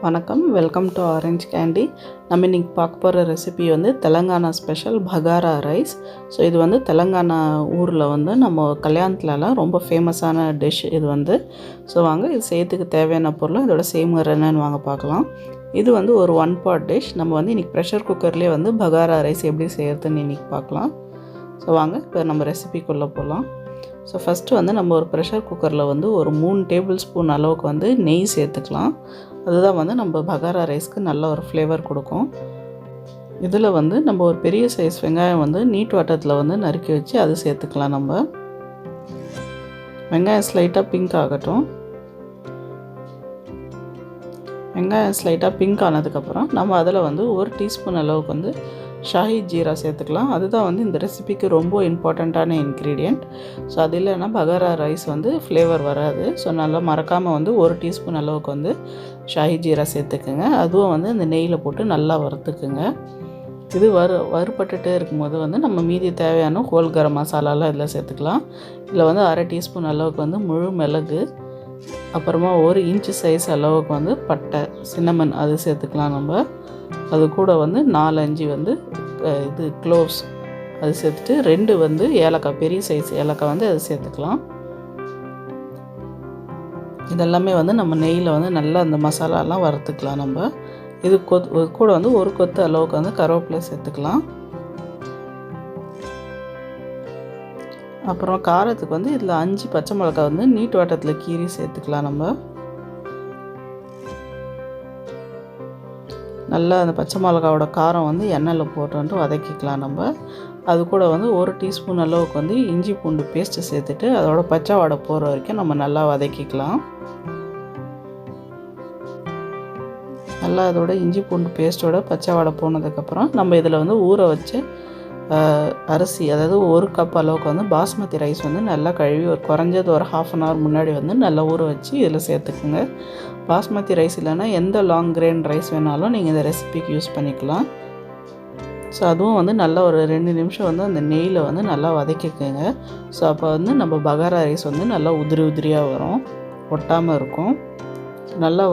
வணக்கம், welcome to orange candy. நம்ம இன்றைக்கி பார்க்க போகிற ரெசிபி வந்து தெலுங்கானா ஸ்பெஷல் பகாரா ரைஸ். ஸோ இது வந்து தெலுங்கானா ஊரில் வந்து நம்ம கல்யாணத்துலலாம் ரொம்ப ஃபேமஸான டிஷ் இது வந்து. ஸோ வாங்க இது செய்யறதுக்கு தேவையான பொருளும் இதோட செய்முறை என்னன்னு வாங்க பார்க்கலாம். இது வந்து ஒரு 1 pot டிஷ். நம்ம வந்து இன்றைக்கி ப்ரெஷர் குக்கர்லேயே வந்து பகாரா ரைஸ் எப்படி செய்கிறதுன்னு இன்றைக்கி பார்க்கலாம். ஸோ வாங்க இப்போ நம்ம ரெசிபிக்குள்ளே போகலாம். ஸோ ஃபஸ்ட்டு வந்து நம்ம ஒரு ப்ரெஷர் குக்கரில் வந்து ஒரு 3 டேபிள் ஸ்பூன் அளவுக்கு வந்து நெய் சேர்த்துக்கலாம். அதுதான் வந்து நம்ம பகாரா ரைஸ்க்கு நல்ல ஒரு ஃப்ளேவர் கொடுக்கும். இதில் வந்து நம்ம ஒரு பெரிய சைஸ் வெங்காயம் வந்து நீட் வட்டத்தில் வந்து நறுக்கி வச்சு அது சேர்த்துக்கலாம். நம்ம வெங்காயம் ஸ்லைட்டாக பிங்க் ஆகட்டும். வெங்காயம் ஸ்லைட்டாக பிங்க் ஆனதுக்கப்புறம் நம்ம அதில் வந்து 1 டீஸ்பூன் அளவுக்கு வந்து ஷாஹி ஜீரா சேர்த்துக்கலாம். அதுதான் வந்து இந்த ரெசிபிக்கு ரொம்ப இம்பார்ட்டண்ட்டான இன்க்ரீடியண்ட். ஸோ அது இல்லைன்னா பகாரா ரைஸ் வந்து ஃப்ளேவர் வராது. ஸோ நல்லா மறக்காமல் வந்து 1 டீஸ்பூன் அளவுக்கு வந்து ஷாஹி ஜீரா சேர்த்துக்குங்க. அதுவும் வந்து இந்த நெய்யில் போட்டு நல்லா வறுத்துக்குங்க. இது வறுபட்டுட்டே இருக்கும்போது வந்து நம்ம மீதி தேவையான ஹோல் கரம் மசாலாலாம் இதில் சேர்த்துக்கலாம். இதில் வந்து 1/2 டீஸ்பூன் அளவுக்கு வந்து முழு மிளகு, அப்புறமா 1 இன்ச்சு சைஸ் அளவுக்கு வந்து பட்டை, சின்னமன் அது சேர்த்துக்கலாம். நம்ம அது கூட வந்து 4-5 வந்து இது க்ளோவ்ஸ் அது சேர்த்துட்டு 2 வந்து ஏலக்காய், பெரிய சைஸ் ஏலக்காய் வந்து அது சேர்த்துக்கலாம். இதெல்லாமே வந்து நம்ம நெய்யில் வந்து நல்லா அந்த மசாலாலாம் வறுத்துக்கலாம். நம்ம இது கூட வந்து 1 கொத்து அளவுக்கு வந்து கருவேப்பிலை சேர்த்துக்கலாம். அப்புறம் காரத்துக்கு வந்து இதில் 5 பச்சை மிளகாய் வந்து நீட் வட்டத்தில் கீறி சேர்த்துக்கலாம். நம்ம நல்லா அந்த பச்சை மிளகாவோட காரம் வந்து எண்ணெயில் போட்டு வதக்கிக்கலாம். நம்ம அது கூட வந்து 1 டீஸ்பூன் அளவுக்கு வந்து இஞ்சி பூண்டு பேஸ்ட்டு சேர்த்துட்டு அதோட பச்சை வாடை போகிற வரைக்கும் நம்ம நல்லா வதக்கிக்கலாம். நல்லா அதோட இஞ்சி பூண்டு பேஸ்ட்டோட பச்சை வாடை போனதுக்கப்புறம் நம்ம இதில் வந்து ஊற வச்சு அரிசி, அதாவது 1 கப் அளவுக்கு வந்து பாஸ்மதி ரைஸ் வந்து நல்லா கழுவி ஒரு குறைஞ்சது ஒரு 1/2 hour முன்னாடி வந்து நல்லா ஊற வச்சு இதில் சேர்த்துக்குங்க. பாஸ்மதி ரைஸ் இல்லைன்னா எந்த லாங் கிரெயின் ரைஸ் வேணாலும் நீங்கள் இந்த ரெசிபிக்கு யூஸ் பண்ணிக்கலாம். ஸோ அதுவும் வந்து நல்லா ஒரு 2 நிமிஷம் வந்து அந்த நெய்யில் வந்து நல்லா வதக்கிக்குங்க. ஸோ அப்போ வந்து நம்ம பகாரா ரைஸ் வந்து நல்லா உதிரியாக வரும், ஒட்டாமல் இருக்கும். நல்லா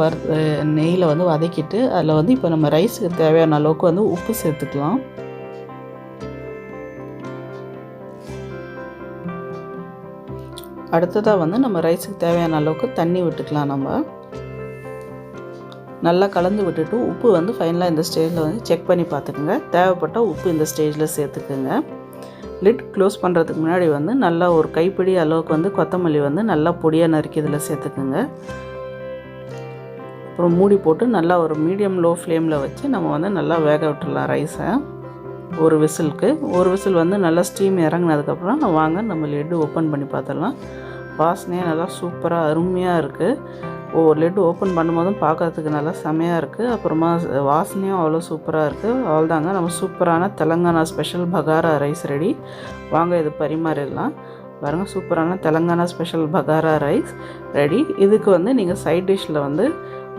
நெய்யில் வந்து வதக்கிட்டு அதில் வந்து இப்போ நம்ம ரைஸுக்கு தேவையான அளவுக்கு வந்து உப்பு சேர்த்துக்கலாம். அடுத்ததாக வந்து நம்ம ரைஸுக்கு தேவையான அளவுக்கு தண்ணி விட்டுக்கலாம். நம்ம நல்லா கலந்து விட்டுட்டு உப்பு வந்து ஃபைனலாக இந்த ஸ்டேஜில் வந்து செக் பண்ணி பார்த்துக்குங்க. தேவைப்பட்டால் உப்பு இந்த ஸ்டேஜில் சேர்த்துக்குங்க. லிட் க்ளோஸ் பண்ணுறதுக்கு முன்னாடி வந்து நல்லா ஒரு கைப்பிடி அளவுக்கு வந்து கொத்தமல்லி வந்து நல்லா பொடியாக நறுக்கி இதில் சேர்த்துக்குங்க. அப்புறம் மூடி போட்டு நல்லா ஒரு மீடியம் லோ ஃப்ளேமில் வச்சு நம்ம வந்து நல்லா வேக விட்டுடலாம் ரைஸை. ஒரு விசில் வந்து நல்லா ஸ்டீம் இறங்கினதுக்கப்புறம் வாங்க நம்ம லெட்டு ஓப்பன் பண்ணி பார்த்துடலாம். வாசனையாக நல்லா சூப்பராக அருமையாக இருக்குது. லெட்டு ஓப்பன் பண்ணும்போதும் பார்க்கறதுக்கு நல்லா செமையாக இருக்குது. அப்புறமா வாசனையும் அவ்வளோ சூப்பராக இருக்குது. அவ்வளோதாங்க, நம்ம சூப்பரான தெலுங்கானா ஸ்பெஷல் பகாரா ரைஸ் ரெடி. வாங்க இது பரிமாறிடலாம். பாருங்கள், சூப்பரான தெலுங்கானா ஸ்பெஷல் பகாரா ரைஸ் ரெடி. இதுக்கு வந்து நீங்கள் சைட் டிஷ்ஷில் வந்து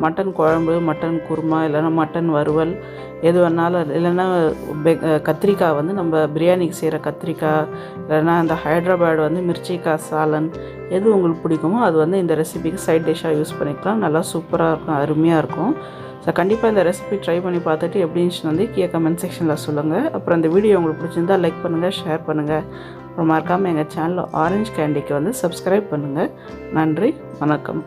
மட்டன் குழம்பு, மட்டன் குருமா, இல்லைன்னா மட்டன் வறுவல் எது வேணாலும், இல்லைன்னா கத்திரிக்காய் வந்து நம்ம பிரியாணிக்கு செய்கிற கத்திரிக்காய், இல்லைன்னா இந்த ஹைட்ராபாட் வந்து மிர்ச்சிக்காய் சாலன், எது உங்களுக்கு பிடிக்குமோ அது வந்து இந்த ரெசிபிக்கு சைட் டிஷ்ஷாக யூஸ் பண்ணிக்கலாம். நல்லா சூப்பராக இருக்கும், அருமையாக இருக்கும். ஸோ கண்டிப்பாக இந்த ரெசிபி ட்ரை பண்ணி பார்த்துட்டு எப்படி இருந்துச்சுன்னு வந்து கீழே கமெண்ட் செக்ஷனில் சொல்லுங்கள். அப்புறம் இந்த வீடியோ உங்களுக்கு பிடிச்சிருந்தால் லைக் பண்ணுங்கள், ஷேர் பண்ணுங்கள். அப்புறம் மறக்காமல் எங்கள் சேனல் ஆரஞ்ச் கேண்டிக்கு வந்து சப்ஸ்கிரைப் பண்ணுங்கள். நன்றி, வணக்கம்.